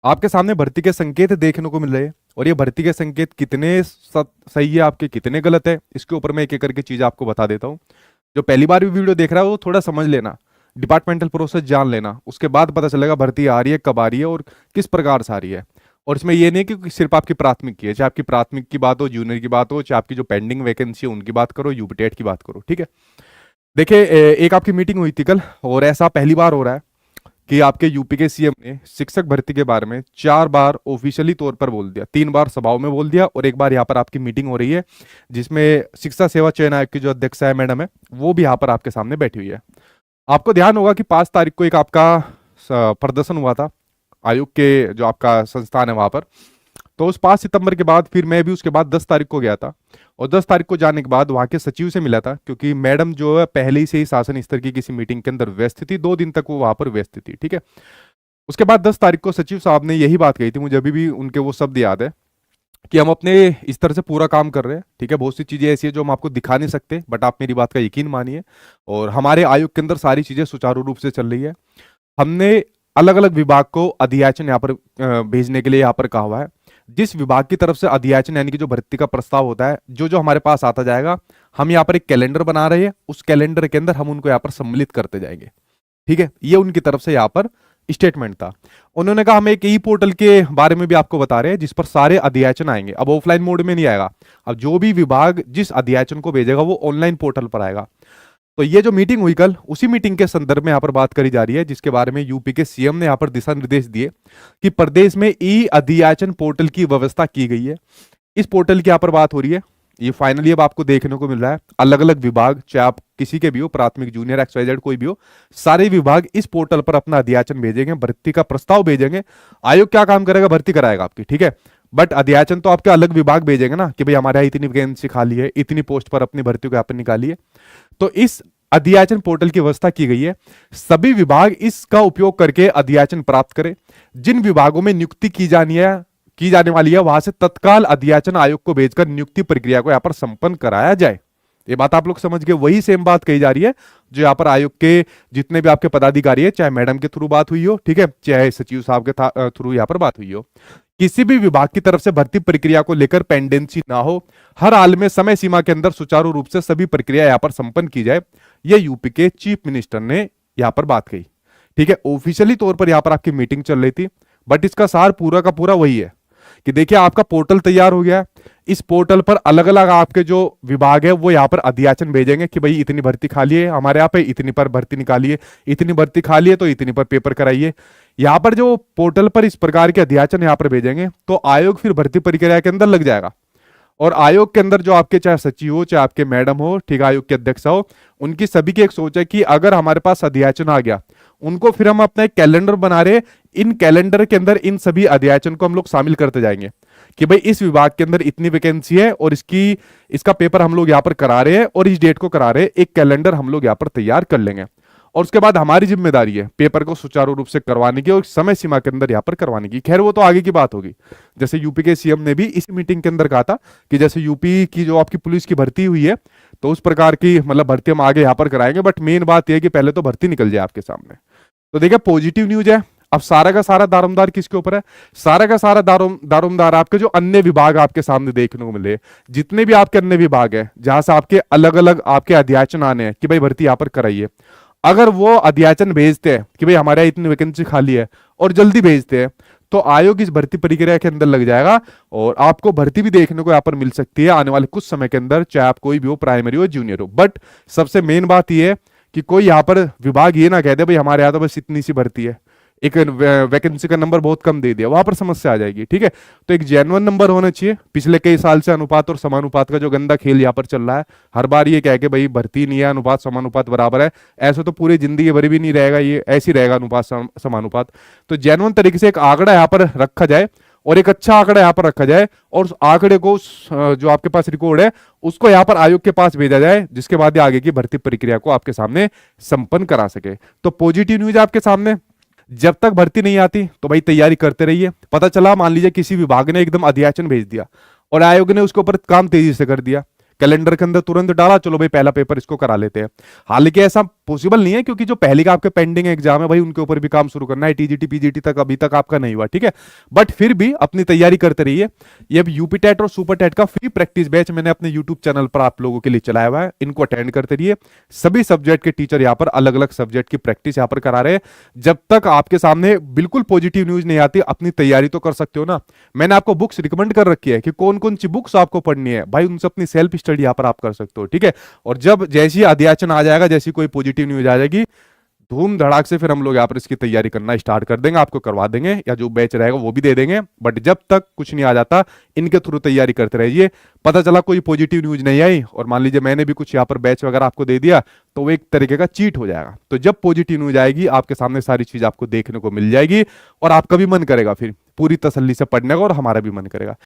आपके सामने भर्ती के संकेत देखने को मिल रहे हैं, और ये भर्ती के संकेत कितने सही है आपके, कितने गलत है, इसके ऊपर मैं एक एक करके चीज आपको बता देता हूँ। जो पहली बार भी वीडियो देख रहा है वो थोड़ा समझ लेना, डिपार्टमेंटल प्रोसेस जान लेना, उसके बाद पता चलेगा भर्ती आ रही है, कब आ रही है और किस प्रकार से आ रही है। और इसमें ये नहीं कि सिर्फ आपकी प्राथमिक की है, चाहे आपकी प्राथमिक की बात हो, जूनियर की बात हो, चाहे आपकी जो पेंडिंग वैकेंसी है उनकी बात करो, यूपीटेट की बात करो, ठीक है। देखिए, एक आपकी मीटिंग हुई थी कल, और ऐसा पहली बार हो रहा है कि आपके यूपी के सीएम ने शिक्षक भर्ती के बारे में 4 बार ऑफिशियली तौर पर बोल दिया, 3 बार सभाओं में बोल दिया, और एक बार यहाँ पर आपकी मीटिंग हो रही है जिसमें शिक्षा सेवा चयन आयोग की जो अध्यक्ष है मैडम है, वो भी यहाँ पर आपके सामने बैठी हुई है। आपको ध्यान होगा कि 5 तारीख को एक आपका प्रदर्शन हुआ था आयोग के, जो आपका संस्थान है वहां पर। तो उस 5 सितंबर के बाद फिर मैं भी उसके बाद 10 तारीख को गया था, और 10 तारीख को जाने के बाद वहां के सचिव से मिला था, क्योंकि मैडम जो है पहले ही से ही शासन स्तर की किसी मीटिंग के अंदर व्यस्त थी, 2 दिन तक वो वहां पर व्यस्त थी, ठीक है। उसके बाद 10 तारीख को सचिव साहब ने यही बात कही थी, मुझे अभी भी उनके वो शब्द याद है, कि हम अपने स्तर से पूरा काम कर रहे हैं, ठीक है। बहुत सी चीजें ऐसी है जो हम आपको दिखा नहीं सकते, बट आप मेरी बात का यकीन मानिए, और हमारे आयोग के अंदर सारी चीजें सुचारू रूप से चल रही है। हमने अलग अलग विभाग को अधियाचन यहाँ पर भेजने के लिए यहाँ पर कहा हुआ है। जिस विभाग की तरफ से अधियाचन यानी कि जो भर्ती का प्रस्ताव होता है, जो जो हमारे पास आता जाएगा, हम यहाँ पर एक कैलेंडर बना रहे हैं, उस कैलेंडर के अंदर हम उनको यहाँ पर सम्मिलित करते जाएंगे, ठीक है। ये उनकी तरफ से यहाँ पर स्टेटमेंट था। उन्होंने कहा हम एक ई पोर्टल के बारे में भी आपको बता रहे हैं जिस पर सारे अधियाचन आएंगे। अब ऑफलाइन मोड में नहीं आएगा, अब जो भी विभाग जिस अधियाचन को भेजेगा वो ऑनलाइन पोर्टल पर आएगा। तो ये जो मीटिंग हुई कल, उसी मीटिंग के संदर्भ में यहाँ पर बात करी जा रही है, जिसके बारे में यूपी के सीएम ने यहाँ पर दिशा निर्देश दिए कि प्रदेश में ई अधियाचन पोर्टल की व्यवस्था की गई है। इस पोर्टल की यहाँ पर बात हो रही है, ये फाइनली अब आपको देखने को मिल रहा है। अलग अलग विभाग, चाहे आप किसी के भी हो, प्राथमिक, जूनियर, XYZ कोई भी हो, सारे विभाग इस पोर्टल पर अपना अधियाचन भेजेंगे, भर्ती का प्रस्ताव भेजेंगे। आयोग क्या काम करेगा, भर्ती कराएगा आपकी, ठीक है। बट अधियाचन तो आपके अलग विभाग भेजेंगे ना, कि भाई हमारे यहाँ इतनी वैकेंसी खाली है, इतनी पोस्ट पर अपनी भर्ती को यहाँ पर निकालिए। तो इस अधियाचन पोर्टल की व्यवस्था की गई है, सभी विभाग इसका उपयोग करके अधियाचन प्राप्त करें। जिन विभागों में नियुक्ति की जाने वाली है, वहां से तत्काल अधियाचन आयोग को भेजकर नियुक्ति प्रक्रिया को यहां पर संपन्न कराया जाए। ये बात आप लोग समझ गए, वही सेम बात कही जा रही है जो यहाँ पर आयोग के जितने भी आपके पदाधिकारी है, चाहे मैडम के थ्रू बात हुई हो, ठीक है, चाहे सचिव साहब के थ्रू यहाँ पर बात हुई हो, किसी भी विभाग की तरफ से भर्ती प्रक्रिया को लेकर पेंडेंसी ना हो, हर हाल में समय सीमा के अंदर सुचारू रूप से सभी प्रक्रिया यहाँ पर संपन्न की जाए। यह यूपी के चीफ मिनिस्टर ने यहाँ पर बात कही, ठीक है। ऑफिशियली तौर पर यहाँ पर आपकी मीटिंग चल रही थी, बट इसका सार पूरा का पूरा वही है कि देखिए आपका पोर्टल तैयार हो गया है। इस पोर्टल पर अलग अलग आपके जो विभाग है वो यहाँ पर अधियाचन भेजेंगे कि भाई इतनी भर्ती खाली है हमारे यहाँ पे, इतनी पर भर्ती निकालिए, इतनी भर्ती खाली है तो इतनी पर पेपर कराइए। यहाँ पर जो पोर्टल पर इस प्रकार के अधियाचन यहाँ पर भेजेंगे तो आयोग फिर भर्ती प्रक्रिया के अंदर लग जाएगा, और आयोग के अंदर जो आपके चाहे सचिव हो, चाहे आपके मैडम हो, ठीक है, आयोग के अध्यक्ष हो, उनकी सभी की एक सोच है कि अगर हमारे पास अधियाचन आ गया, उनको फिर हम अपना एक कैलेंडर बना रहे, इन कैलेंडर के अंदर इन सभी अधियाचन को हम लोग शामिल करते जाएंगे कि भाई इस विभाग के अंदर इतनी वैकेंसी है और इसका पेपर हम लोग यहाँ पर करा रहे हैं और इस डेट को करा रहे हैं। एक कैलेंडर हम लोग यहाँ पर तैयार कर लेंगे, और उसके बाद हमारी जिम्मेदारी है पेपर को सुचारू रूप से करवाने की और समय सीमा के अंदर यहाँ पर करवाने की। खैर वो तो आगे की बात होगी। जैसे यूपी के सीएम ने भी इस मीटिंग के अंदर कहा था कि जैसे यूपी की जो आपकी पुलिस की भर्ती हुई है, तो उस प्रकार की मतलब भर्ती हम आगे यहाँ पर कराएंगे, बट मेन बात यह है कि पहले तो भर्ती निकल जाए आपके सामने। तो देखिए पॉजिटिव न्यूज है। अब सारा का सारा दारोमदार किसके ऊपर है, सारा का सारा दारोमदार आपके जो अन्य विभाग आपके सामने देखने को मिले, जितने भी आपके अन्य विभाग है जहां से आपके अलग अलग आपके अधियाचन आने हैं कि भाई भर्ती यहाँ पर कराइए, अगर वो अधियाचन भेजते हैं कि भाई हमारे यहाँ इतनी वैकेंसी खाली है और जल्दी भेजते हैं, तो आयोग इस भर्ती प्रक्रिया के अंदर लग जाएगा और आपको भर्ती भी देखने को यहाँ पर मिल सकती है आने वाले कुछ समय के अंदर, चाहे आप कोई भी हो, प्राइमरी हो, जूनियर हो। बट सबसे मेन बात यह है कि कोई यहाँ पर विभाग ये ना कह दे भाई हमारे यहाँ तो बस इतनी सी भर्ती है, एक वैकेंसी का नंबर बहुत कम दे दिया, वहां पर समस्या आ जाएगी, ठीक है। तो एक जेन्युइन नंबर होना चाहिए। पिछले कई साल से अनुपात और समानुपात का जो गंदा खेल यहाँ पर चल रहा है, हर बार ये कह के भाई भर्ती नहीं है, अनुपात समानुपात बराबर है, ऐसा तो पूरी जिंदगी भर भी नहीं रहेगा, ये ऐसी रहेगा अनुपात समानुपात। तो जेन्युइन तरीके से एक आंकड़ा यहाँ पर रखा जाए और एक अच्छा आंकड़ा यहाँ पर रखा जाए, और उस आंकड़े को जो आपके पास रिकॉर्ड है उसको यहाँ पर आयोग के पास भेजा जाए, जिसके बाद आगे की भर्ती प्रक्रिया को आपके सामने संपन्न करा सके। तो पॉजिटिव न्यूज आपके सामने, जब तक भर्ती नहीं आती तो भाई तैयारी करते रहिए। पता चला मान लीजिए किसी विभाग ने एकदम अधियाचन भेज दिया और आयोग ने उसके ऊपर काम तेजी से कर दिया, कैलेंडर के अंदर तुरंत डाला, चलो भाई पहला पेपर इसको करा लेते हैं। हालांकि ऐसा पॉसिबल नहीं है, क्योंकि जो पहले का आपके पेंडिंग एग्जाम है भाई उनके ऊपर भी काम शुरू करना है। टीजीटी पीजीटी तक अभी तक आपका नहीं हुआ, ठीक है, बट फिर भी अपनी तैयारी करते रहिए। ये यूपी टेट और सुपर टेट का फ्री प्रैक्टिस बैच मैंने अपने यूट्यूब चैनल पर आप लोगों के लिए चलाया हुआ है, इनको अटेंड करते रहिए। सभी सब्जेक्ट के टीचर यहाँ पर अलग अलग सब्जेक्ट की प्रैक्टिस यहाँ पर करा रहे हैं। जब तक आपके सामने बिल्कुल पॉजिटिव न्यूज नहीं आती, अपनी तैयारी तो कर सकते हो ना। मैंने आपको बुक्स रिकमेंड कर रखी है कि कौन कौन सी बुक्स आपको पढ़नी है भाई, उनसे अपनी सेल्फ स्टडी यहाँ पर आप कर सकते हो, ठीक है। और जब जैसी अध्याचन आ जाएगा, जैसी कोई पॉजिटिव न्यूज आ जाएगी, धूम धड़ाक से फिर हम लोग यहाँ पर इसकी तैयारी करना स्टार्ट कर देंगे, आपको करवा देंगे, या जो बैच रहेगा वो भी दे देंगे। बट जब तक कुछ नहीं आ जाता, इनके थ्रू तैयारी करते रहिए। पता चला कोई पॉजिटिव न्यूज नहीं आई और मान लीजिए मैंने भी कुछ यहाँ पर बैच वगैरह आपको दे दिया, तो वो एक तरीके का चीट हो जाएगा। तो जब पॉजिटिव न्यूज आएगी, आपके सामने सारी चीज आपको देखने को मिल जाएगी और आपका भी मन करेगा फिर पूरी तसल्ली से पढ़ने का, और हमारा भी मन करेगा।